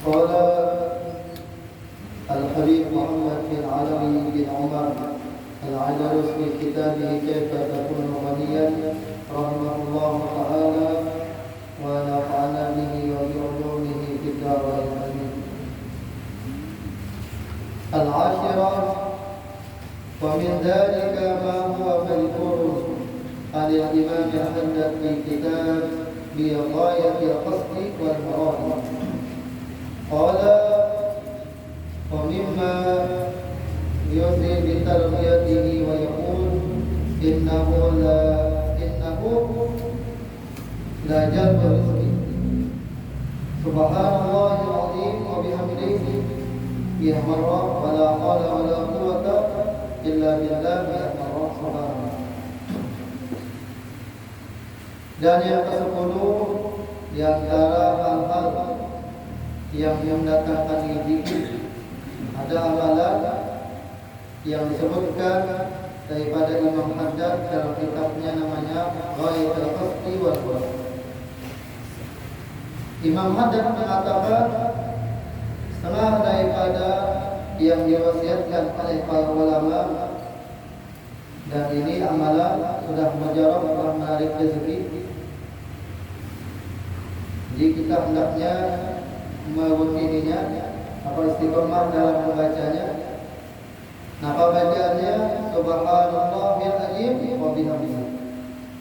قال الحبيب محمد بن علوي بن عمر العندلس في كتابه كيف تكون غنيا رحمه الله تعالى ونفعنا به وبعلومه في الدارين آمين. العاشرة ومن ذلك ما هو مذكور عن الإمام أحمد في كتاب بغاية القصد والمراد قال ومما يسري بتربيته ويقول إنه لا جلب رزق سبحان الله العظيم وبحمده 100 مرة ولا حول ولا قوة إلا بالله 100 مرة سبحانه. Dan yang ke-10 di antara hal-hal yang mendatangkan gigi ada amalan yang disebutkan daripada Imam Haddad dalam kitabnya namanya Ghayatul Qasdi wal Murad. Imam Haddad mengatakan setengah daripada yang diwasiatkan oleh para ulama, dan ini amalan sudah mujarab telah menarik rezeki. Jadi kita hendaknya merutininya atau istiqomah dalam membacanya. Nah, bacaannya subhanallahil azim wa bihamdihi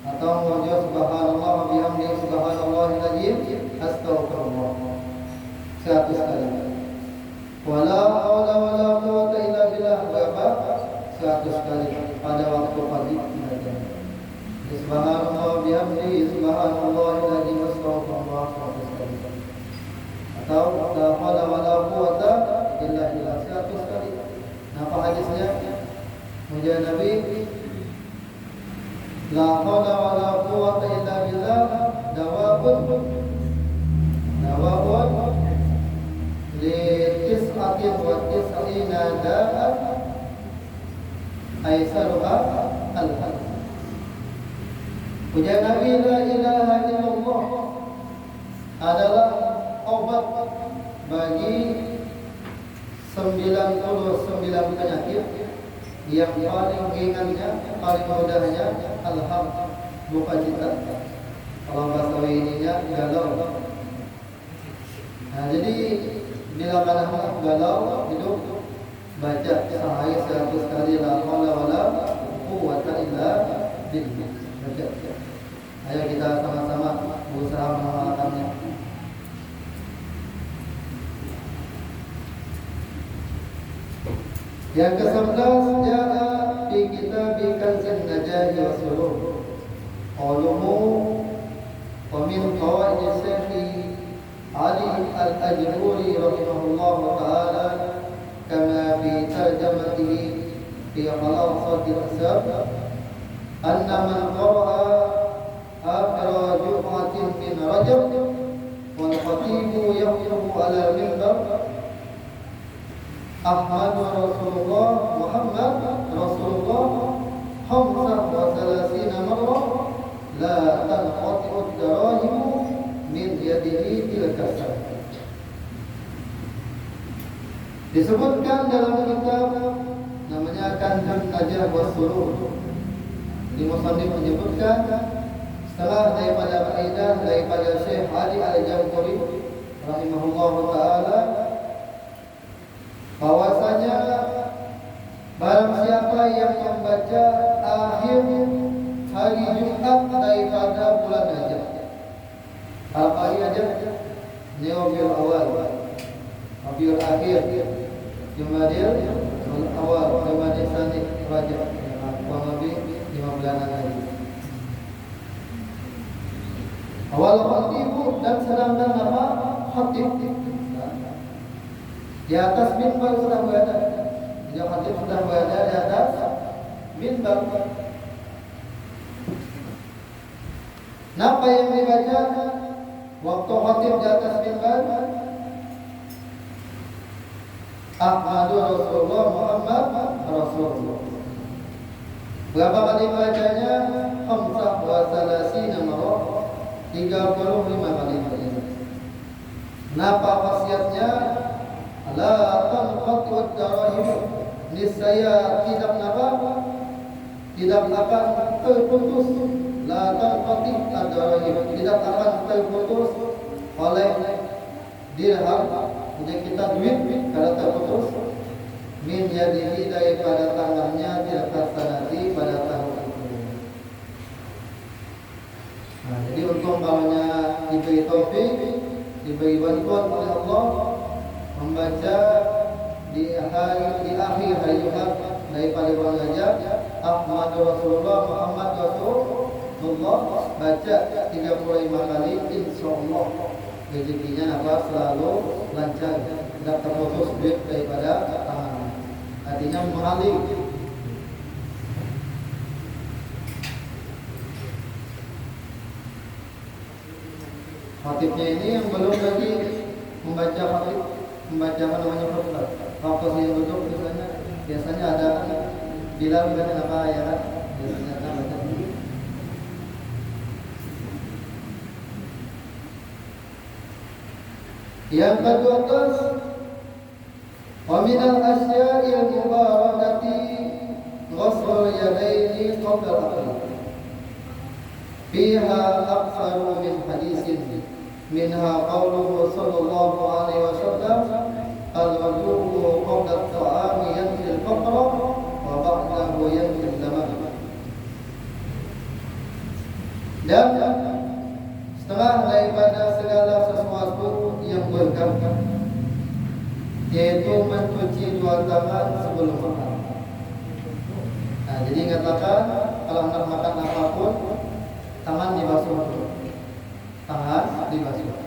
atau wajah subhanallah wa bihamdihi subhanallahil azim astagfirullah 100 kali. Wala haula wala quwwata illa billah berapa? 100 kali pada waktu pagi membaca. Subhanallah wa bihamdihi subhanallahil azim astagfirullah 100 kali. Atau la haula wala quwwata illa billah 100 kali. Apa hadisnya? Muja Nabi la haula wala quwwata illa billah dawabun li tis'atin wa tis'ina da'at aisaruha al-hal. Muja Nabi la ilaha illallah adalah obat bagi 99 penyakit yang paling ringannya, paling mudahnya alham, duka cita. Kalau bahasa ininya galau. Nah, jadi bila mana galau hidup baca sehari 100 kali la haula wala quwwata illa billah. Baca. Ayo kita sama-sama berusaha mengamalkannya. Yang ke-11 jaa fi kitab Kanzun Najah wa Surur qauluhu wa min qawaid Syekh Ali Al-Ajruri rahimahullah taala kama fi tarjamatihi fi khalasati al-asab anna man qara'a akhir jum'atin min Rajab wal khatibu yaqra'u ala al-minbar Ahmad Rasulullah Muhammad Rasulullah khamsah wa salasina marrah la tanqati'u ad-darahim min yadihi tilka sah. Disebutkan dalam kitab namanya Kanzun Najah wa Surur. Di musannif menyebutkan setelah daripada faedah daripada Syekh Ali Al-Jawhari rahimahullah taala bahwasanya barang siapa yang membaca akhir hari Jumat daripada bulan Rajab. Apa hari Rajab? Rabiul Awal, Rabiul Akhir, Jumadil Awal, Jumadil Tsani, Rajab. Kurang lebih 5 bulanan lagi. Awal khatibu dan sedangkan apa? Khatib. Di atas mimbar sudah berada. Jika khatib sudah berada di atas mimbar. Apa yang dibaca waktu khatib di atas mimbar? Ahmadu Rasulullah Muhammad Rasulullah. Berapa kali bacanya? Khamsah wa salasina marrah, 35 kali bacanya. Napa wasiatnya? La tanqati wad-darahim. Niscaya tidak akan terputus. La tanqati ad-darahim. Tidak akan terputus oleh dirham. Jadi kita duit kalau terputus min yadihi daripada tangannya tilka sanati pada tahun itu. Nah, jadi untung kalaunya diberi taufik, diberi bantuan oleh Allah membaca di akhir hari Jumat daripada bulan Rajab Ahmad Rasulullah Muhammad Rasulullah baca 35 kali, insyaallah rezekinya selalu lancar, tidak terputus duit daripada tangan. Artinya mengalir. Khatibnya ini yang belum lagi membaca khatib, membaca khutbah. Waktu yang duduk biasanya ada bilang apa ya kan? Biasanya ada baca. Yang kedua, wa min al-asya'i al-mubarakati ghusl yadaini qabla al-akl. Fiha aktsaru min hadisin minha qawluhu sallallahu alaihi wasallam al-wudu'u qabla at-ta'ami yanfi al-faqra wa ba'dahu yanfi al-zaman. Dan setelah daripada segala sesuatu yang berkah, yaitu mencuci dua tangan sebelum makan. Nah, jadi katakan kalau hendak makan apapun, tangan dibasuh dulu. Tangan dibasuh.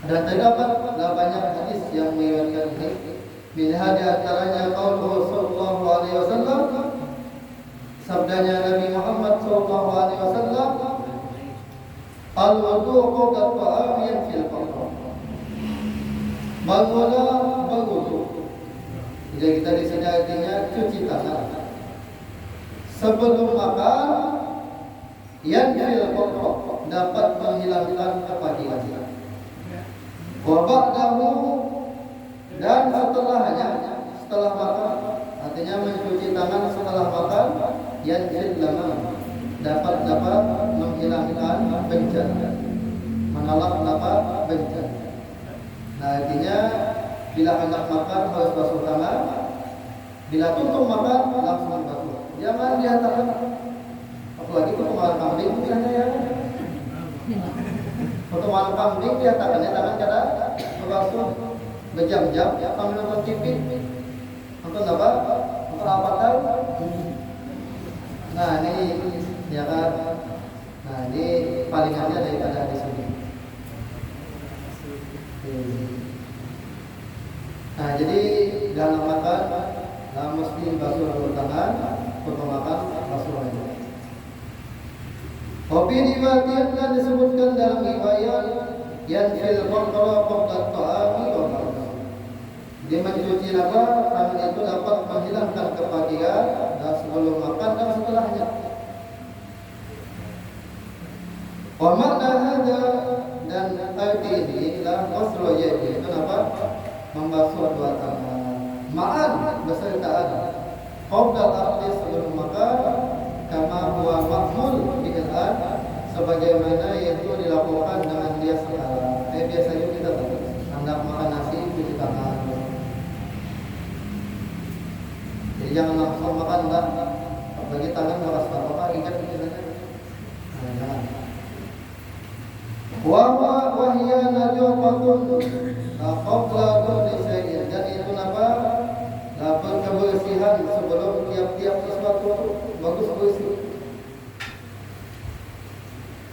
Dan terdapat banyak hadis yang meriwayatkan ini. Minha di antaranya qaulullah sallallahu alaihi wasallam, sabdanya Nabi Muhammad sallallahu alaihi wasallam, al-wudu'u qabla at-ta'am yanfil faqr. Bangunlah berwudu. Jadi kita disediakannya cuci tangan sebelum makan, yanfil faqr, dapat menghilangkan kepagian. Wa ba'dahu, dan setelahnya, setelah makan, artinya mencuci tangan setelah makan, yanfil lama, dapat menghilangkan bencana, menolak bencana. Nah, artinya bila hendak makan harus basuh tangan, bila tutup makan langsung basuh. Jangan dihantarkan, apalagi potongan kambing misalnya ya. Potongan kambing dihantarkannya tangan kada basuh berjam-jam sambil nonton TV. Untuk apa? Untuk apa tahu? Nah, ini ya kan. Nah, ini palingannya daripada hadis ini. Nah, jadi dalam makan mesti basuh dulu tangan, potong makan basuh aja. Kopi riwayat dan disebutkan dalam riwayat yang fil qatra qabla ta'ami wa ba'da. Dia mencuci tangan itu dapat menghilangkan kepagian dan sebelum makan dan setelahnya. Wa makna hadza, dan arti ini adalah ghusl yadi, itu apa? Membasuh dua tangan. Ma'an besertaan qabla al-akli, sebelum makan, kama huwa ma'mul bi'al, sebagaimana itu dilakukan dengan dia sekarang. Biasanya kita tahu hendak makan nasi cuci tangan. Jadi jangan langsung makan, enggak. Bagi tangan harus apa ingat misalnya. Nah, jangan. Wa hiya najafatun qabla kulli syai'in, dan itu apa? Dapat kebersihan sebelum tiap-tiap sesuatu, bagus bersih.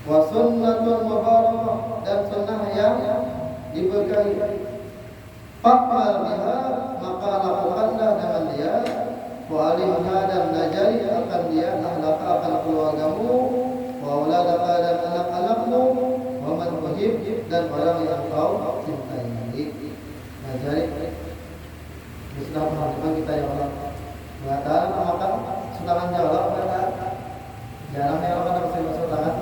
Wa sunnatun mubarakah, dan sunnah yang diberkahi. Fa'mal biha, maka lakukanlah dengan dia. Wa alimha, dan najari akan dia, ahlaka akan keluargamu, wa auladaka, dan anak-anakmu, wa man tuhib, dan orang yang kau cintai. Najari sudah melakukan kita ya Allah. Mengatakan makan tangan jawab, jarang ya orang harus masuk tangan.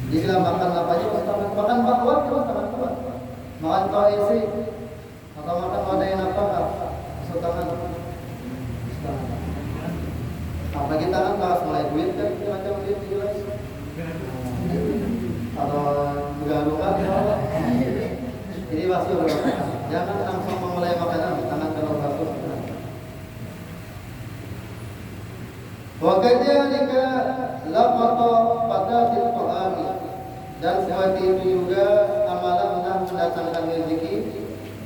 Jadi makan apa aja makan bakwan makan kau isi atau makan wadah yang apa? Masuk tangan. Apalagi tangan bahas mulai duit kan macam duit jelas. Atau luka jadi basuh. Jangan langsung memulai makanan tangan kalau basuh. Wakadzalika laqata fatatil ta'ami, dan seperti itu juga amalan mendatangkan rezeki,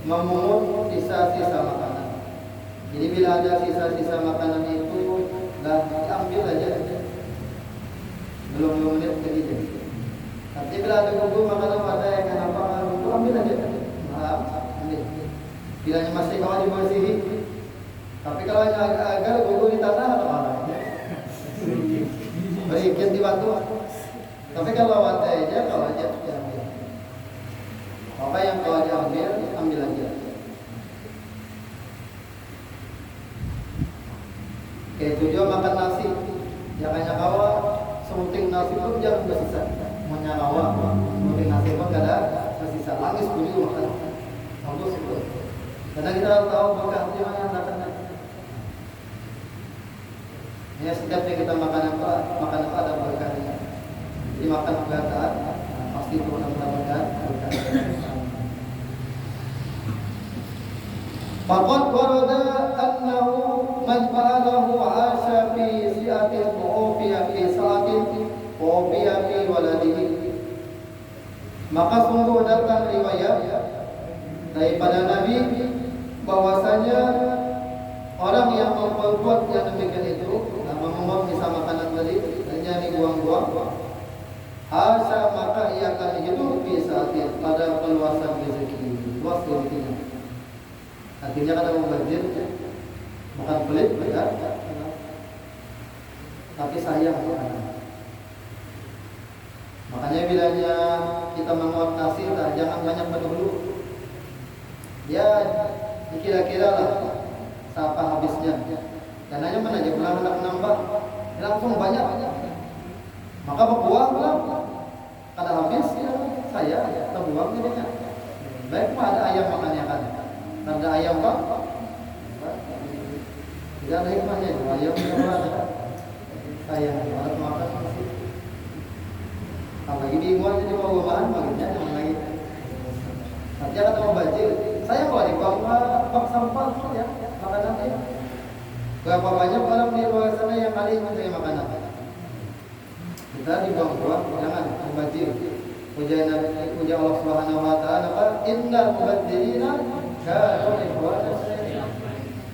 memungut sisa-sisa makanan. Jadi bila ada sisa-sisa makanan itu dah diambil aja. Belum menit begitu. Tapi bila ada kubu makanan pada yang kenapa itu ambil aja. Maaf, ambil. Bila masih kawan dibersihi. Tapi kalau agak kubu di tanah atau apa? Berikan dibantu. Tapi kalau wadah aja, kalau aja ambil. Apa yang kau aja ambil aja. Kayak itu juga makan nasi, jangan kawa semuting nasi pun jangan bersisa. Punya kawa semuting nasi pun gak ada bersisa. Langis pun juga makan. Bagus itu. Karena kita tahu berkah di mana yang datang. Ya, setiap yang kita makan apa ada berkahnya. Jadi makan berkah pasti Tuhan mendapatkan berkah. Faqad warada annahu man fa'alahu 'asha fi si'atin ufiya fi sa'atin ufiya fi waladihi. Maka sungguh datang riwayat daripada Nabi bahwasanya orang yang memperbuat yang demikian itu, memungut sisa makanan tadi, hanya dibuang-buang, asa maka ia akan hidup di saat pada perluasan rezeki, luas rezekinya. Artinya kada mubazir, bukan pelit, ya, tapi sayang makanan. Makanya bilanya kita menguap nasi, jangan banyak berdulu. Ya, dikira-kira lah siapa habisnya. Dan hanya mana aja pulang hendak menambah, langsung banyak. Maka berbuang pulang, kada habis ya, saya terbuang jadinya. Baik mah ada ayam makannya kan, ada ayam kan? Tidak ada hikmahnya itu ayam ada. Sayang ada makan masih. Apalagi di luar jadi bawa bahan makanya jangan lagi. Nanti kata mau bajil, saya kalau di bak sampah ya makanannya. Berapa banyak orang di luar sana yang kali mencari makanan. Kita dibuang-buang, jangan membajir. Puja Allah Subhanahu wa taala apa? Innal mubadzirina kanu ikhwana syaitan.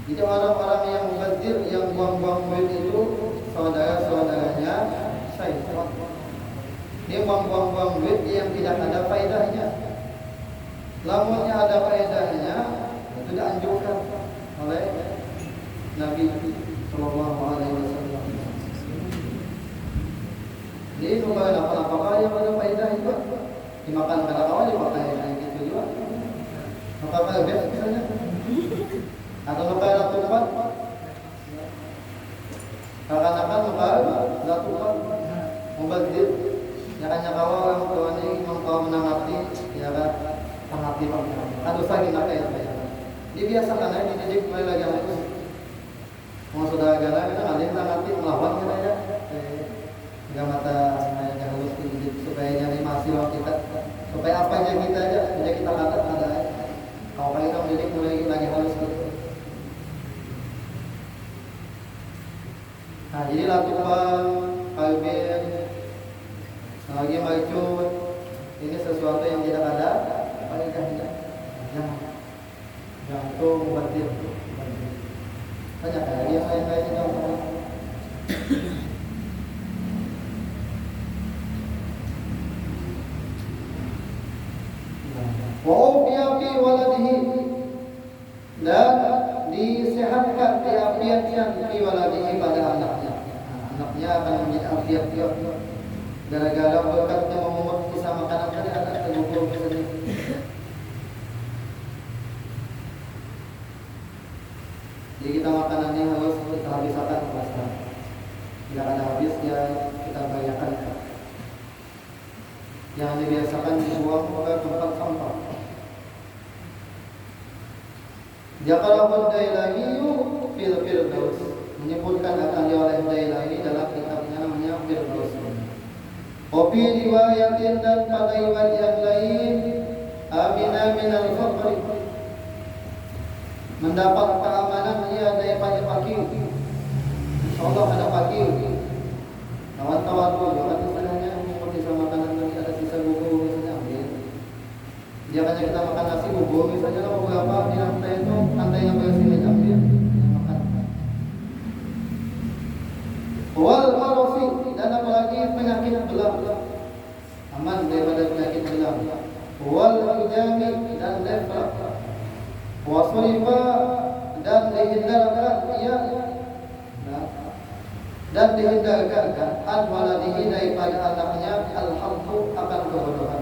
Jadi orang-orang yang mubadzir, yang buang-buang duit itu saudara-saudaranya syaitan. Dia buang-buang duit yang tidak ada faedahnya. Lamunnya ada faedahnya, itu dianjurkan oleh Nabi Sallallahu Alaihi Wasallam. Jadi bukan apa-apa yang ada faedah itu dimakan pada awal, dimakan yang gitu juga. Maka kalau biasa misalnya, atau maka tempat, akan maka tempat mubazir, jangan nyakawa orang tua ini mengkau menangati, ya kan, menangati pangeran. Aduh sakit nak ya. Dibiasakan aja dididik mulai lagi halus. Mau saudara gana kita ngalih menangati melawan kita ya. Enggak mata yang halus dididik supaya jadi masih lawan kita. Supaya apa aja kita aja, aja kita kata ada. Kalau kayak kita mendidik mulai lagi halus gitu. Nah jadi lakukan kalbin lagi maicun ini sesuatu yang tidak ada faedahnya. Jangan tuh mubazir. Banyak lagi yang lain-lain yang wa'ufiya waladihi, dan disehatkan, diafiatkan fi waladihi pada anaknya. Anaknya akan menjadi afiat dia. Gara-gara berkatnya memungut sisa makanan tadi anak tergugur sendiri. Jadi kita makanannya harus kita habiskan pasti. Tidak ada habis ya kita bayarkan. Yang dibiasakan dibuang ke tempat sampah. Dzakarahu Dailami fil Firdaus, menyebutkan akan dia oleh Dailami dalam kitabnya namanya Firdaus. Kopi riwayatin dan pada riwayat yang lain, amina minal faqri, mendapat keamanan ia daripada fakir. Insyaallah ada fakir. Kawan-kawan jangan istilahnya seperti sama makanan tadi ada sisa bubur misalnya ambil. Jangan kita makan nasi bubur misalnya lah beberapa di lantai itu lantai yang bersih aja ambil makan. Wal marasi dan apalagi penyakit belah aman daripada penyakit belah. Wal hujami dan lepra. Wasrifa dan dihindarkan ia dan dihindarkan al-waladihi daripada anaknya al-hamdu akan kebodohan.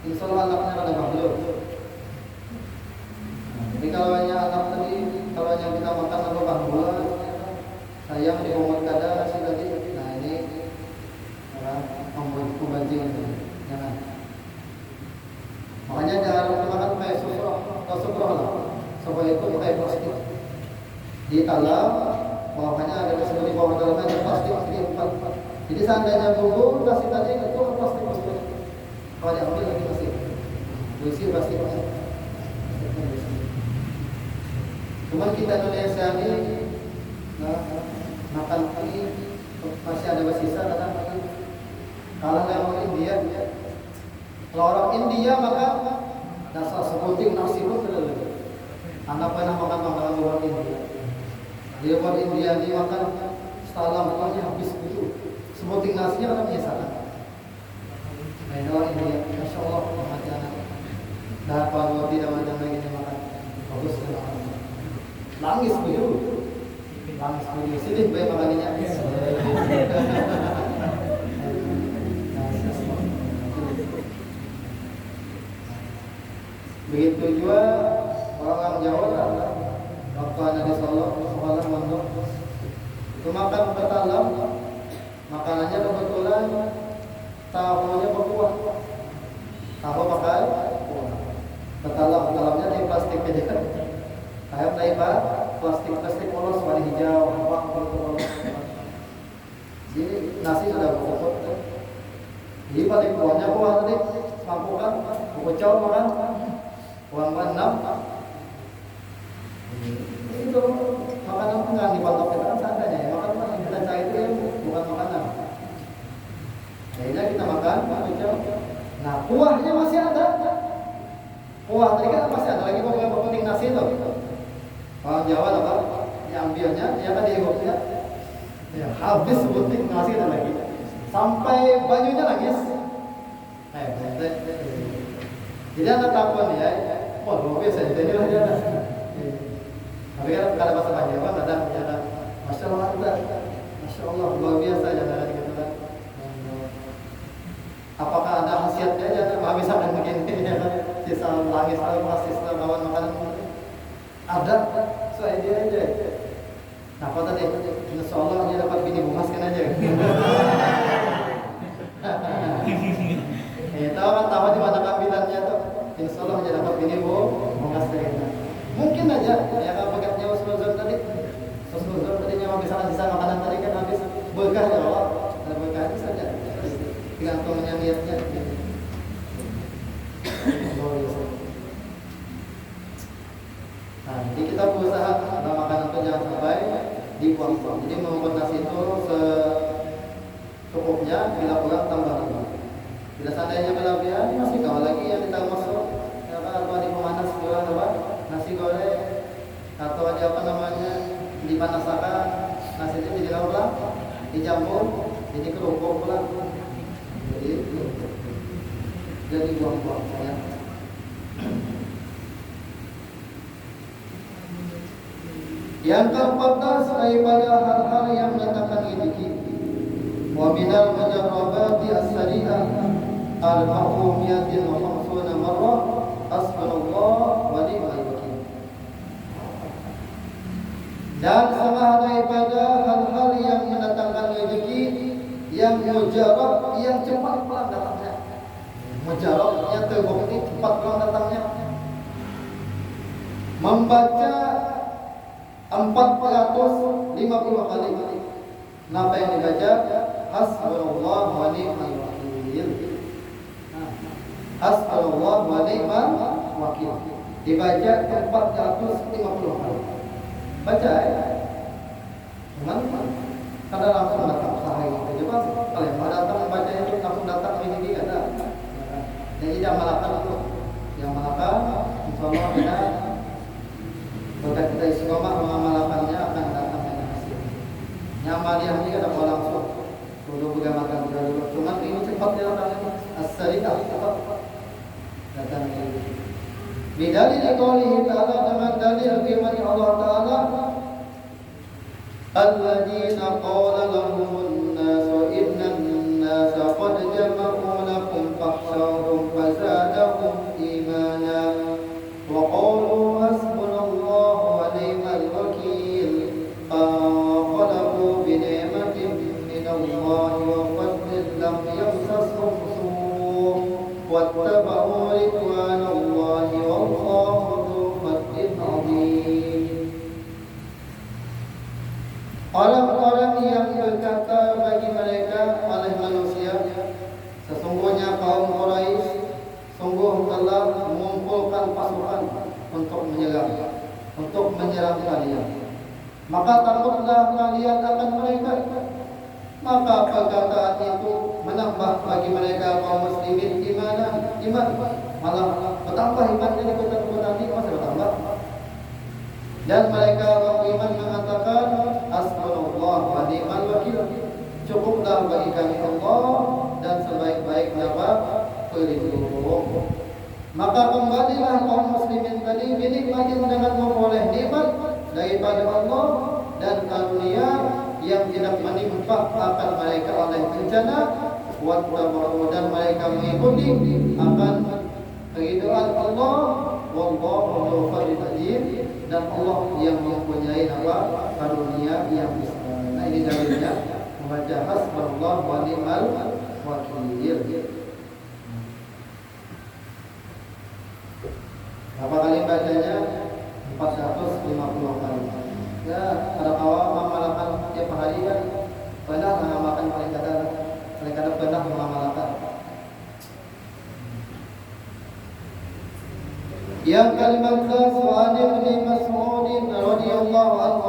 Insyaallah anaknya ada makhluk. Jadi kalau anak tadi, kalau yang kita makan atau bangula, sayang di umur kada nasi tadi, nah ini membuat kubanjing itu, jangan. Makanya jangan makan pakai sufrah lah, supaya itu pakai plastik. Di dalam bawahnya ada seperti bawah dalamnya ada plastik empat. Jadi seandainya bubur nasi tadi itu plastik. Kalau diambil lagi masih bersih plastik. Cuman kita Indonesia ini makan ini masih ada bersisa kadang. Kalau orang India, kalau orang India makan dasar seputing nasi pun tidak. Anak pernah makan makanan luar India. Dia buat India dia makan setelah makannya habis gitu. Seputing nasinya orang menyisakan. Nah, orang India, masya Allah mati anak. Dah kalau tidak macam lagi dia makan bagus sekali. Langis begitu. Langis begitu. Sini baik makanannya. Begitu juga orang Jawa waktu Nabi Sallallahu Alaihi Wasallam mondok itu makan bertalam, makanannya kebetulan tahunya berkuah, tahu pakai bertalamnya dari plastik aja, kayak plastik polos warna hijau, apa polos. Jadi nasi sudah berkuah. Jadi pada kuahnya kuah tadi mampu kan, bocor makan. Uang 6 itu makanan enggak dipatok kita kan seadanya ya. Makanan yang kita cari itu bukan makanan. Akhirnya kita makan, nah kuahnya masih ada. Kuah tadi kan masih ada lagi beberapa penting nasi itu. Orang Jawa apa? Diambilnya, dia kan diegoknya. Ya, habis sebuting nasi itu lagi. Sampai bajunya nangis. Jadi anak takut ya. Wah, luar biasa jadi lah dia. Tapi kan kalau bahasa Banjar kan ada Masya Allah ada. Masya Allah luar biasa jangan gitu kan. Apakah ada khasiatnya ya? Nggak bisa kan mungkin ya kan. Sisa langis atau sisa kawan makanan ada. Soal dia aja. Nah, apa tadi? Insya Allah dia dapat bini bungas kan aja. Tahu di mana kambilannya tuh. Insya Allah dia dapat bini bungas kan. Mungkin aja ya kalau paketnya Usnuzon tadi. Usnuzon tadi memang bisa sisa makanan tadi kan habis berkah ya Allah. Ada berkah saja. Tergantung niatnya. Nah, jadi kita berusaha dalam makanan itu jangan sampai dibuang-buang. Jadi membuat nasi itu secukupnya, bila kurang tambah lagi. Bila seandainya kelebihan masih kau lagi yang kita masuk, ya apa di pemanas jualan apa nasi goreng atau ada apa namanya dipanaskan nasi itu jadi apa? Dicampur, jadi kerupuk pula. Jadi buang-buang ya. Yang ke-14 daripada hal-hal yang mendatangkan rezeki. Wa minal mujarrabati as-sari'ah al-mahrumiyatin wa 50 marrah hasbunallah wa ni'mal wakil. Dan setengah daripada hal-hal yang mendatangkan rezeki yang mujarab, yang cepat pulang datangnya. Mujarab yang terbukti cepat pulang datangnya. Membaca 350 kali. Napa yang dibaca? Hasbunallah wa ni'mal wakil. Hasbunallah wa ni'mal wakil. Dibaca 450 kali. Baca ya. Teman-teman, kada langsung datang sehari itu coba. Kalau yang mau datang membaca itu langsung datang ini ada. Jadi jangan malakan itu. Yang malakan, insyaallah kita berkat kita istiqomah mengamalkannya akan datang dengan hasil. Nyamaliah ini kada mau langsung. Dulu makan dulu. Cuma ini cepat dia datang. As-sari'ah cepat datang ini. Bidalil qaulihi ta'ala, dengan dalil firman Allah Ta'ala, alladzina qala lahumun nasu innan nasa qad jama'u lakum fakhshawhum fazadahum imana wa qalu hasbunallahu wa ni'mal wakil fanqalabu bi ni'matin minallahi wa fadlin lam yamsashum su' wattaba'u ridwanallahi wallahu dzu fadlin 'adzim. Orang-orang yang berkata bagi mereka oleh manusia, sesungguhnya kaum Quraisy sungguh telah mengumpulkan pasukan untuk menyerang kalian. Maka takutlah kalian akan mereka. Maka perkataan itu menambah bagi mereka kaum muslimin iman. Malah bertambah imannya di kota-kota ini, masih bertambah. Dan mereka beriman mengatakan hasbunallah wa ni'mal wakil. Cukuplah bagi kami Allah dan sebaik-baik pelindung. Maka kembalilah kaum muslimin tadi binikmatin dengan memperoleh nikmat daripada Allah dan karunia yang tidak menimpa akan mereka oleh bencana, dan mereka mengikuti akan keridhaan Allah. Wallahu dzul fadlil 'adzim, dan Allah yang mempunyai karunia yang besar. Nah, ini dalilnya membaca hasbunallah wa ni'mal wakil. Berapa kali bacanya? 450 kali. Ya, ada awal mengamalkan tiap hari kan pernah mengamalkan paling kadang pernah mengamalkan. Yang kalimat Su'ad bin Mas'ud radhiyallahu anhu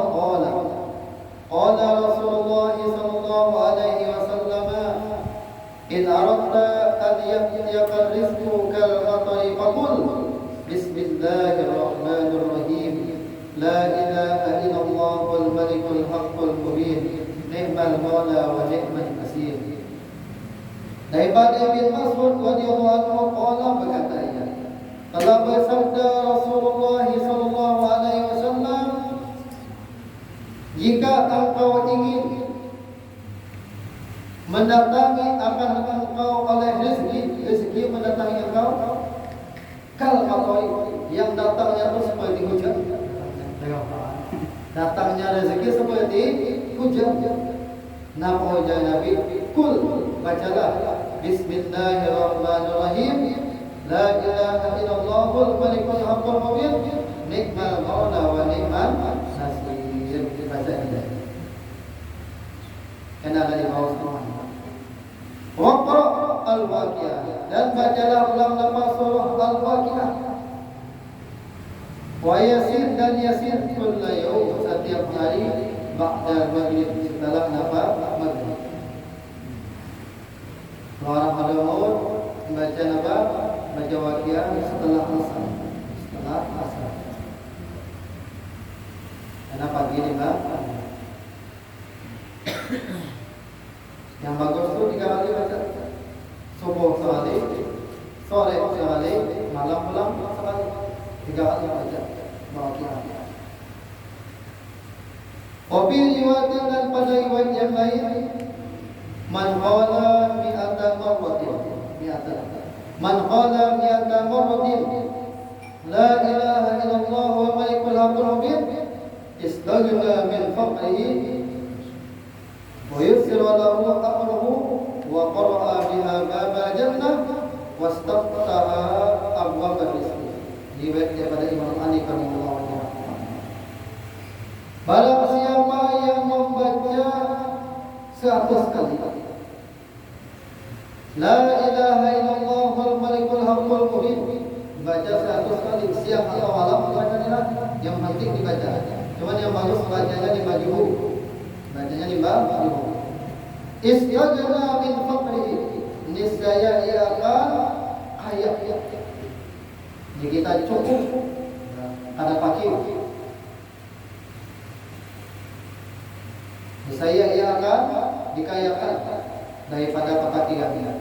qala Rasulullah sallallahu alaihi wasallam, in aradta an yaqtiyaka rizqu kal qatari faqul bismillahirrahmanirrahim la ilaha illallahul malikul haqqul mubin ni'mal maula wa ni'mal nasir. Daripada bin Mas'ud radhiyallahu anhu qala, berkata ia, telah bersabda Rasulullah sallallahu alaihi wasallam, jika engkau ingin mendatangi akan engkau oleh rezeki mendatangi engkau kal qatari, yang datangnya itu seperti hujan. Datangnya rezeki seperti hujan. Napa ujar Nabi? Kul, bacalah bismillahirrahmanirrahim la ilaha illallahul malikul haqqul mubin ni'mal maula wa ni'mal nasir. Baca ini. Kena dari bawah semua. Waqra al-waqiah, dan bacalah ulang lepas surah al-waqiah. Wa yasin, dan yasin kulla yaum, setiap hari ba'da maghrib, setelah maghrib. Orang pada maut membaca baca waqiah setelah asar. Karena pagi ini yang bagus tu 3 kali baca. Subuh sekali, sore sekali, malam pulang sekali. 3 kali baca waqiah. Wabi riwayat, dan pada riwayat yang lain, man qala mi'ata marratin la ilaha illallah wal malikul haqqul mubin istaghna min faqrihi wa yusiru lahu amruhu wa qara'a biha babal jannah wastaftaha abwab rizqi. Riwayat daripada Imam Ali rahimahullah. Barang siapa 100 kali. La ilaha illallahul malikul haqqul mubin. Baca 100 kali siang atau malam bacanya, yang penting dibaca. Cuman yang bagus bacanya di majhul. Bacanya di majhul. Istaghna min faqrihi. Niscaya ia akan kaya. Jadi kita cukup ada fakir. Niscaya ia akan dikayakan daripada kefakirannya.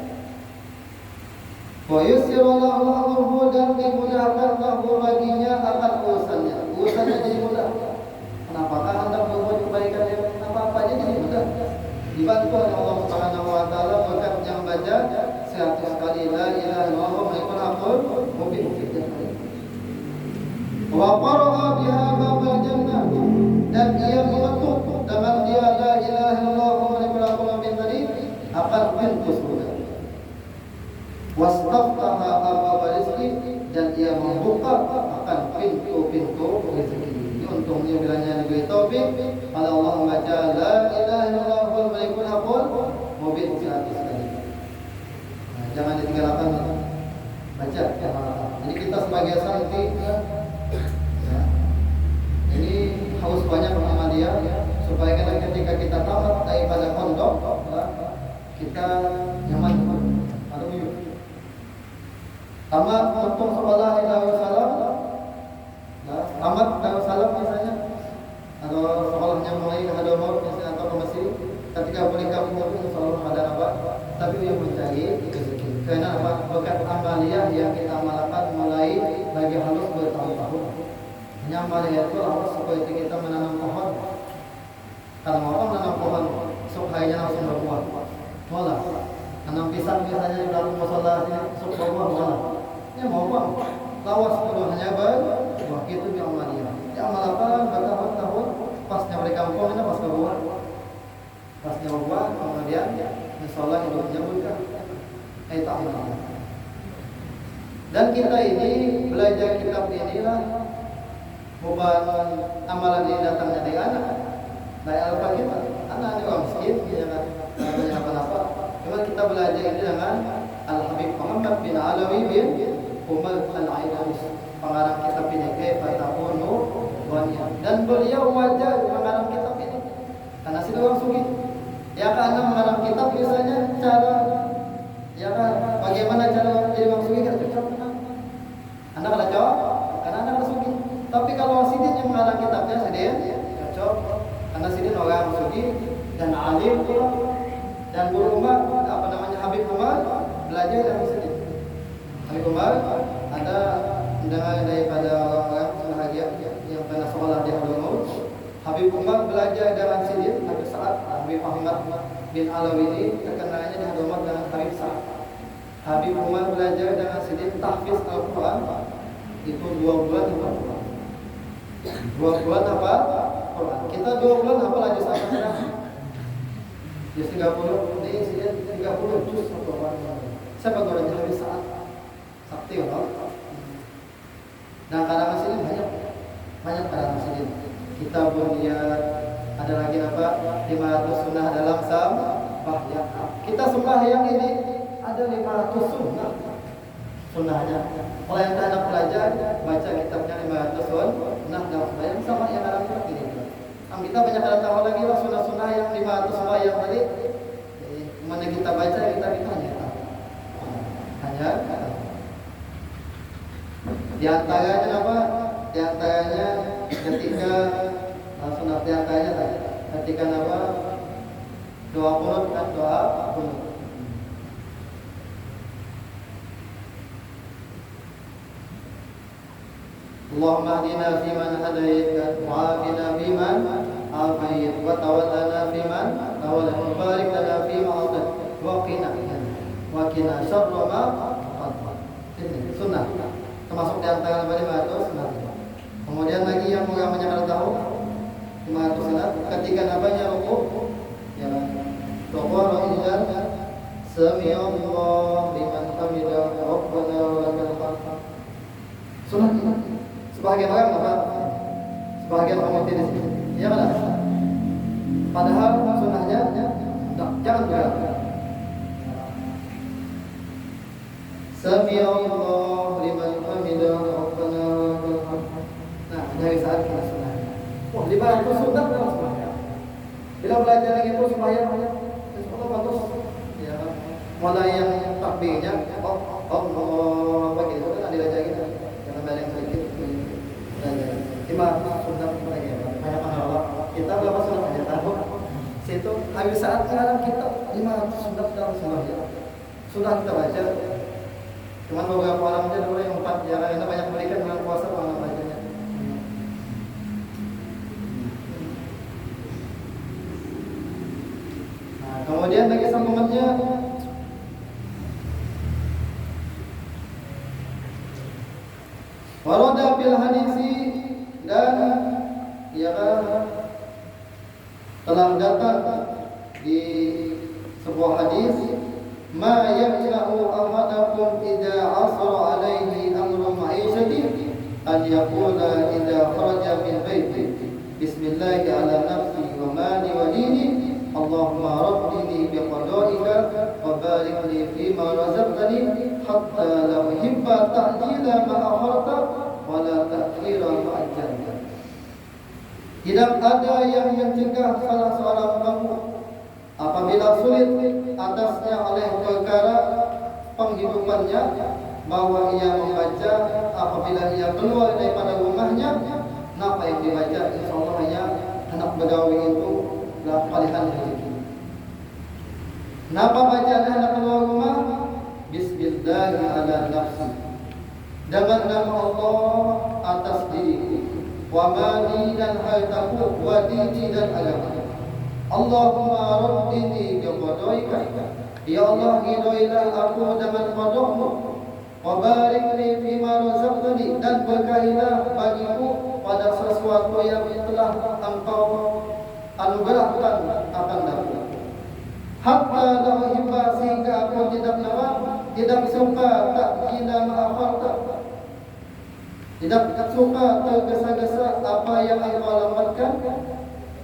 Wa yussirullahu amruhu, dan dimudahkan lahu baginya akan urusannya. Urusannya jadi mudah. Kenapakah Anda berbuat kebaikan yang apa-apa aja jadi mudah? Dibantu oleh Allah Subhanahu wa taala berkat yang baca 100 kali la ilaha illallah malikul haqqul mubin. Wa qara'a biha babal jannah, dan ia mengetuk dengan dia la ilaha illallah malikul haqqul mubin tadi akan pintu surga. Wastaftaha abwabal rizqi, dan ia membuka akan pintu-pintu rezeki. Untungnya bilanya diberi taufik oleh Allah membaca la ilaha illallah wal malikul haqqul mubin 100 kali. Nah, jangan ditinggalkan, baca. Jadi kita sebagai santri ini harus banyak Muhammadiyah supaya ketika kita tamat daripada pondok kita nyaman. Tamat untung sekolah Darussalam, tamat Darussalam misalnya, atau sekolahnya mulai ke Hadramaut misalnya atau ke Mesir, ketika boleh kampung selalu ada apa? Tapi yang mencari rezeki. Karena apa? Berkat amaliyah yang kita amalkan mulai bagi halus bertahun-tahun. Hanya amaliyah itu harus seperti kita menanam pohon. Kalau orang menanam pohon, supaya langsung berbuah. Malah, tanam pisang misalnya di dalam musola ini, berbuah malah. Ya mau buang, lawas dulu hanya berbuah itu di amaliyah. Di amalkan bertahun-tahun, pasnya mereka kampung ini pas berbuah. Pasnya berbuah, kemudian musola hidupnya berkah. Itu amaliyah. Dan kita ini belajar kitab inilah bukan amalan ini datangnya dari anak. Dari Al-Fatihah, anak ini orang miskin, dia kan banyak apa-apa. Cuma kita belajar ini dengan Al-Habib Muhammad bin Alawi bin Umar Al-Aidaris, pengarang kitab ini, Kaifa Takunu Ghaniyan. Dan beliau wajar mengarang kitab ini karena si orang sugih. Ya kan, anda mengarang kitab biasanya cara, ya kan, bagaimana cara jadi orang sugih kita cocok kan? Anda kalau jawab, karena anda kalau sugih. Tapi kalau Sidin yang mengarang kitabnya, Sidin cocok, karena Sidin orang sugih dan alim pula. Dan guru Umar, apa namanya, Habib Umar, belajar dari Sidin. Habib Umar ada undangan daripada orang-orang bahagia yang pernah sekolah di Hadramaut. Habib Umar belajar dengan Sidin, Habib Sa'ad. Habib Muhammad bin Alawi ini terkenalnya di Hadramaut dengan Habib Sa'ad. Habib Umar belajar dengan Sidin tahfiz Al-Quran. Itu 2 bulan hafal Quran. 2 bulan hafal Quran. Kita 2 bulan hafal aja sama sekarang. Di 30, ini Sidin 30 juz Al-Quran. Siapa gurunya Habib Sa'ad? Sakti Allah. Dan karangan Sidin banyak karangan Sidin. Kita berniat, ada lagi apa? 500 sunnah dalam sembahyang. Kita sembahyang ini ada 500 sunnah. Sunnahnya. Kalau yang tak belajar, baca kitabnya 500 sunnah dalam sembahyang sama yang dalam kitab ini. Kita banyak ada tahu lagi lah sunnah-sunnah yang 500 sembahyang tadi. Mana kita baca, kita hanya. Di antaranya apa? Di antaranya ketika sunnah di antaranya ketika apa? Doa kunut kan, doa kunut. Allahumma hdina fiman hadait wa afina fiman afait wa tawallana fiman tawallat wa barik lana fima atait wa qina syarra ma qadar. Ini sunnah. Termasuk di antara 500 sunnah. Kemudian lagi yang ulamanya kalau tahu 500 sunnah ketika namanya rukuk, ya rukuk orang sami Allah liman hamidah rabbana wa lakal hamd. Sunnah ini sebagian orang apa? Sebagian orang di sini. Ya kan? Padahal sunnahnya jangan berat. Sami Allah liman hamidah Rabbana wa lakal hamd. Nah, dari saat kita sunnah. Wah, 500 sunnah dalam sembahyang. Bila belajar lagi itu sembahyang, insyaallah bagus. Ya, mulai yang takbirnya, Allah begitu kan dibaca gitu. Jangan balik sedikit. 500 sunnah lagi. Banyak Allah. Kita berapa sunnah aja tahu. Situ habis saat sekarang kita 500 sunnah dalam sembahyang. Sudah kita baca. Cuma beberapa orang aja dulu yang 4 ya, karena banyak berikan dengan puasa orang bacanya. Nah, kemudian lagi sambungannya warada bil hadisi, dan ya telah datang di sebuah hadis, ma yamna'u ahadakum idza 'asara 'alaihi amru ma'ishati an yaqula idza kharaja min baiti bismillah ala nafsi wa mali wa dini Allahumma rabbini bi qada'ika wa barik li fi ma razaqtani hatta la uhibba ta'jila ma akharta wa la ta'khira ma ajjalta. Tidak ada yang mencegah salah seorang kamu apabila sulit atasnya oleh perkara penghidupannya, bahwa ia membaca apabila ia keluar daripada rumahnya, napa yang dibaca insyaallah hanya hendak begawi itu palihan rezeki. Napa bacaan hendak keluar rumah? Bismillah ala nafsi, dengan nama Allah atas diriku, wa mali dan hartaku, wa dini dan agamaku. Allahumma rabbini bi qadaika, ya Allah ridhoilah aku dengan qadamu, wa barik li fi ma razaqtani, dan berkahilah bagiku pada sesuatu yang telah Engkau anugerahkan akan aku. Hatta la uhibba, sehingga aku tidak suka ta'jila ma akharta, tidak suka tergesa-gesa apa yang Engkau lambatkan,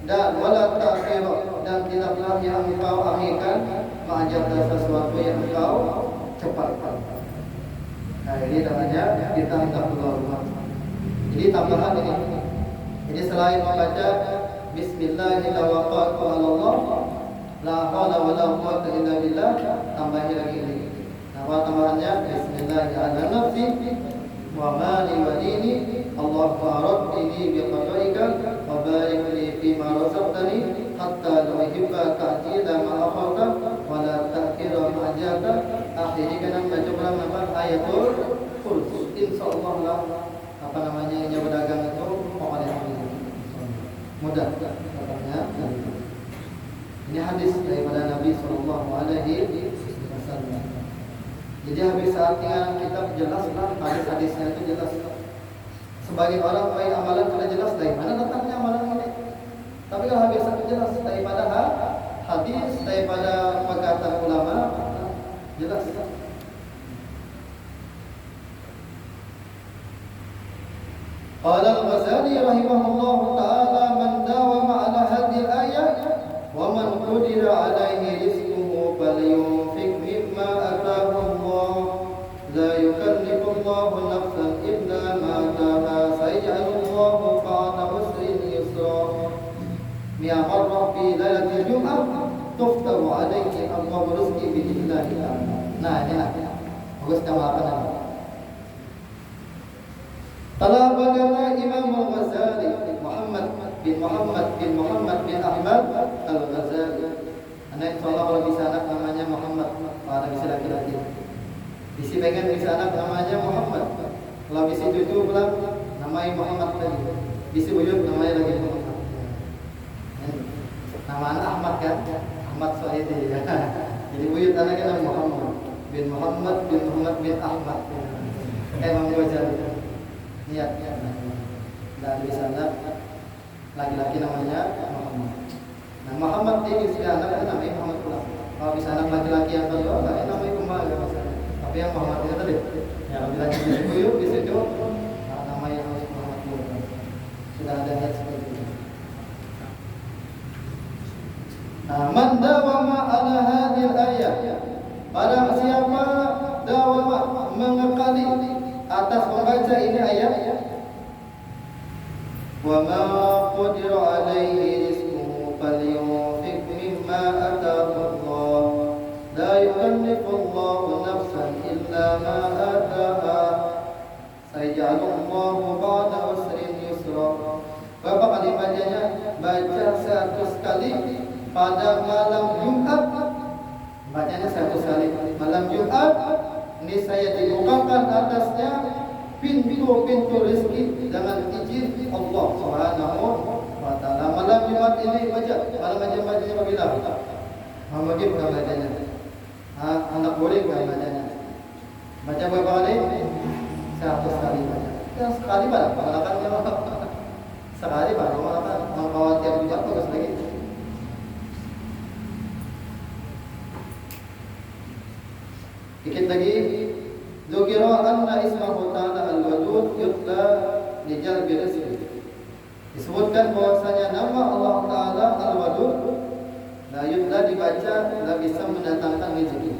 dan wala ta'khir, dan tidaklah yang engkau akhirkan ma'ajabda sesuatu yang engkau cepatkan. Nah, ini namanya kita hendak keluar rumah. Jadi tambahan ini. Jadi selain membaca Bismillahirrahmanirrahim, Allah la haula wala quwwata illa billah, tambahin lagi ini. Nah, tambahannya Bismillahirrahmanirrahim wa mali wa dini Allahumma rabbini bi qadaika wa barik li fi ma razaqtani hatta la uhibba ta'jila ma akharta wa la ta'khira ma ajata. Akhirnya kan baca ulang apa ayatul kursi, insyaallah lah apa namanya yang berdagang itu pokoknya mudah katanya. Ini hadis daripada Nabi sallallahu alaihi wasallam. Jadi habis saat tinggal kita jelaslah hadis-hadisnya itu jelas. Sebagai orang baik amalan sudah jelas dari mana datangnya amalan ini. Tapi kalau habis satu jelas daripada hadis, daripada perkataan ulama, jelas. Qala al-Ghazali rahimahullah ta'ala, man dawama ala hadhihi al-ayah wa man qudira alaihi rizquhu falyunfiq mimma ataahu Allah, la yukallifu Allahu nafsan illa ma ataaha, sayaj'alu Allahu ba'da usrin yusra. Ya Rabbi lailatul Jum'ah tuftahu alaihi abwaab rizqi bi idznillah. Nah, ini bagus tambahan. Telah berkata Imam Al-Ghazali, Muhammad bin Ahmad Al-Ghazali. Anak insyaallah kalau bisa anak namanya Muhammad, kalau bisa laki-laki. Bisi pengen bisa anak namanya Muhammad. Kalau bisi cucu pulang namanya Muhammad tadi. Bisi buyut namanya lagi Muhammad. Nama anak Ahmad kan? Ahmad Suhaidi. Jadi buyut anaknya nama Muhammad bin Ahmad. Imam Ghazali. Niat dan di sana laki-laki namanya Muhammad. Nah, Muhammad ini si anak namanya Muhammad pula. Kalau di sana laki-laki yang kedua namanya Umar ya misalnya. Tapi yang Muhammad itu tadi. Ya, bila di buyut di situ namanya harus Muhammad pula. Sudah ada niat seperti itu. Nah, man dawama ala membaca ini ayat wa ma qadira alaihi rizquhu falyunfiq mimma ataahu Allah la yukallifu Allahu nafsan illa ma ataaha sayaj'alullahu ba'da usrin yusra. Berapa kali bacanya? Baca 100 kali pada malam Jumat. Bacanya 100 kali malam Jumat. Ini saya dibukakan atasnya pintu-pintu rezeki dengan izin Allah Subhanahu wa taala. Malam Jumat ini baca. Malam Jumat bacanya bila? Maghrib kan bacanya. Anak boleh kan bacanya. Baca berapa kali? 100 kali baca. Ya sekali baca, malakannya sekali baca, malakan mau tiap Jumat terus lagi. Dikit lagi, dzukira anna ismahu ta'ala al-wadud yutla li jalbi rizqi. Disebutkan bahwasanya nama Allah Ta'ala al-wadud la yutla dibaca la bisa mendatangkan rezeki.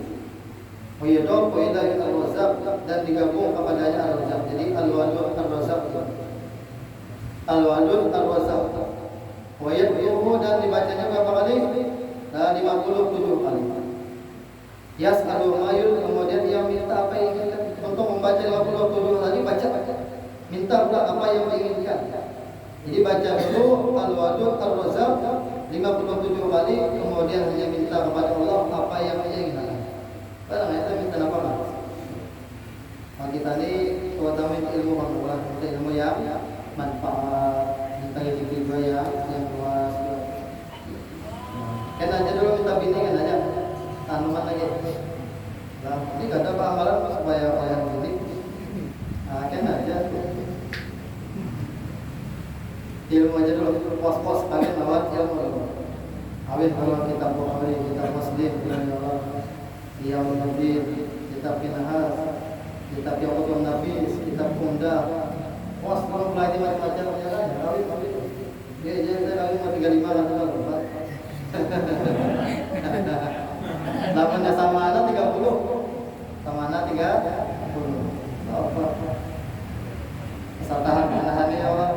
Wa yadhu ila al-razzaq dan digabung kepadanya al-razzaq. Jadi al-wadud al-razzaq. Al-wadud al-razzaq. Wa yadhu dan dibacanya berapa kali? 57 kali. Yas'alu mayul, kemudian dia minta apa yang diinginkan. Untuk membaca 57 kali baca. Minta pula apa yang diinginkan. Jadi baca dulu al-wadud al-razzaq 57 kali, kemudian hanya minta kepada Allah apa yang dia inginkan. Padahal kita minta apa kan? Kita ini terutama ilmu pengetahuan, ilmu yang manfaat, minta juga yang luas. Kan aja dulu minta bini kan aja. Tanaman lagi. Nah, ini gak ada amalan supaya yang gini. Nah, kan aja. Ilmu aja dulu, pos-pos kalian lewat ilmu dulu. Awin kalau kitab Bukhari, kitab Muslim, kitab Nabi, kitab Nahas, kitab Yaqutun Nabi, kitab Kunda. Pos kalau belajar macam-macam ya. Awin. Dia kali 35 kan tuh. Namanya sama anak 30. Sama anak 30. Apa? Asal tahan menahannya ya Allah.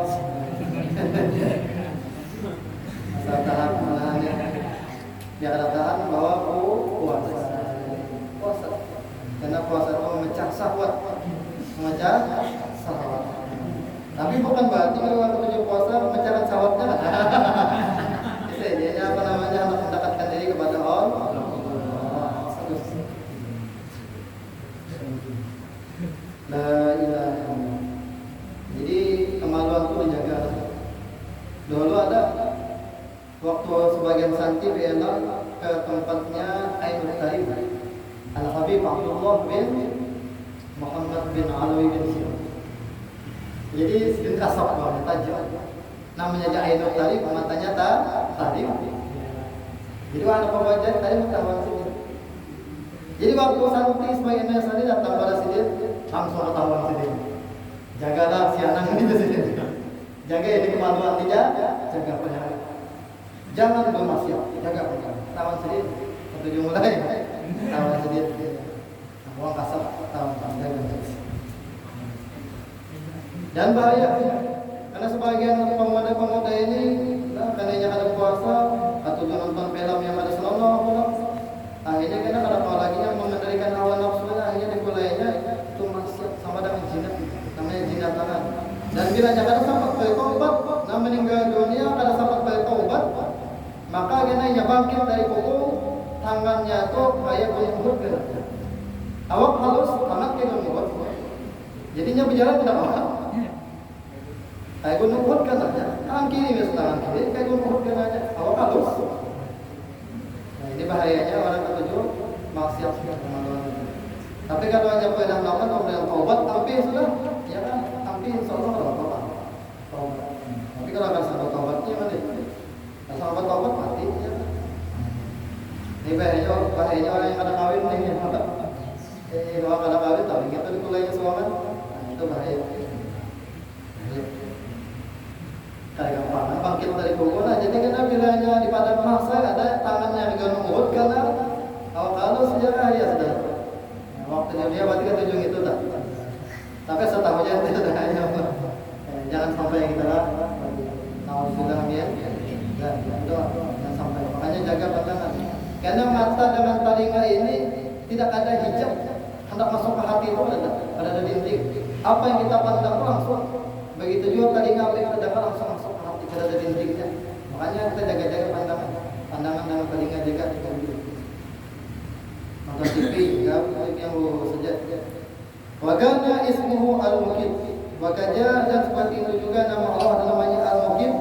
Asal tahan menahannya. Dia ada tahan bahwa puasa. Karena puasa itu memecah syahwat. Memecah syahwat. Tapi bukan berarti kalau waktu tujuh puasa memecahkan syahwatnya. Jadi apa namanya? Mendekatkan diri kepada Allah. La ilaha illallah. Jadi kemaluan itu dijaga. Dulu ada waktu sebagian santri berenang ke tempatnya Ainul Karim Al-Habib Abdullah bin Muhammad bin Alawi bin Sina. Jadi sedikit kasar banget tajam. Namanya aja Ainul Karim, matanya tajam. Jadi anak pembaca tadi ketahuan sini. Jadi waktu santri sebagian santri datang pada sini langsung ketahuan sini. Jagalah si anak ini sini. Jaga ini kemaluan dia, jaga penyakit. Jangan bermaksiat, jaga penyakit. Ketahuan sini, ketujuh mulai. Ketahuan sini. Uang kasar, ketahuan jaga. Dan bahaya, karena sebagian pemuda-pemuda ini, karena ada puasa, atau nonton film yang ada senonoh, akhirnya kena kalau lagi yang mengendalikan hawa nafsunya, akhirnya dimulainya itu maksiat sama dengan jinat, namanya jinat tangan. Dan bila jangan sampai bertobat, nah meninggal dunia kalau sampai bertobat, maka kena bangkit dari pukul tangannya itu kayak berlembut kena. Awak halus, tangan kayak berlembut. Jadinya berjalan tidak apa. Kayak gunung Uhud kan aja, tangan kiri tangan kiri, kayak gunung Uhud kan aja, awak halus. Nah ini bahayanya orang ketujuh maksiat kemaluan. Tapi kalau hanya pedang lawan atau pedang taubat, tapi sudah, ya kan, tapi insya Allah kalau taubat. Tapi kalau akan sampai taubatnya mati, kalau sampai taubat mati, ya kan. Ini bahayanya orang yang ada kawin nih, kalau ada kawin, tapi kita dikulainya suaman, nah itu bahaya. Kayak gampang, bangkit dari kubur. Jadi kena bilanya di padang mahsyar ada tangannya gunung Uhud karena kalau sejarah ya sudah. Waktunya dia berarti kan tujuan itu tak. Tapi setahunya itu jangan sampai kita lah. Nauzubillah min jangan sampai. Makanya jaga pandangan. Karena mata dengan telinga ini tidak ada hijab. Hendak masuk ke hati itu ada dinding. Apa yang kita pandang langsung. Begitu juga telinga yang kita dengar langsung masuk ke hati. Tidak ada dindingnya. Makanya kita jaga-jaga pandangan. Pandangan dengan telinga jaga. Nonton TV juga yang sejak. Wagana ismuhu al-Muqit. Wakaja dan seperti itu juga nama Allah namanya al-Muqit.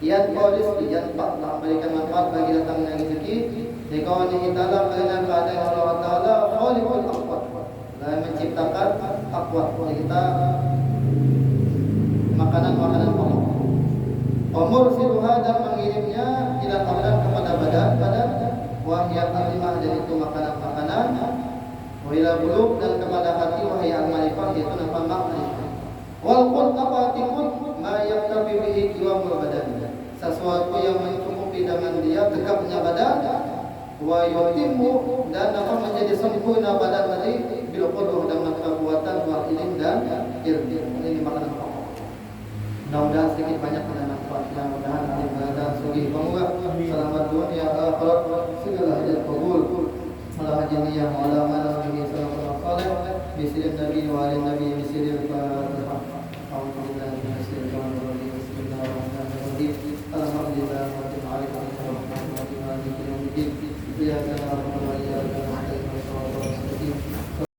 Yang polis yang memberikan manfaat bagi datangnya rezeki. Dikawani ta'ala karena keadaan Allah Ta'ala khaliqul aqwat. Dan menciptakan aqwat. Jadi kita makanan-makanan pokok. Umur siluha dan mengirimnya tidak tahunan kepada badan wahya alimah dan itu makanan-makanan wila buluk dan kepada hati wahya al-marifah yaitu nama makrifah wal qurqafatikun ma yaktabi bihi qiwamul badan sesuatu yang mencukupi dengan dia tegaknya badan wa yutimmu dan akan menjadi sempurna badan tadi bil qudrah dengan kekuatan wal ilm dan ilmu ini makanan pokok. Mudah-mudahan sedikit banyak pada manfaatnya. Mudah-mudahan ibadah sugih pemurah selamat dunia akhirat segala hajat qabul. Ala hajiniya wa ala manabihi sallallahu alaihi wasallam bi sirrin nabi wa ala nabi bi sirril fatihah. Alhamdulillah bismillahirrahmanirrahim. Alhamdulillah wa ta'ala wa rahmatullahi wa barakatuh. Ya kana wa iyyaka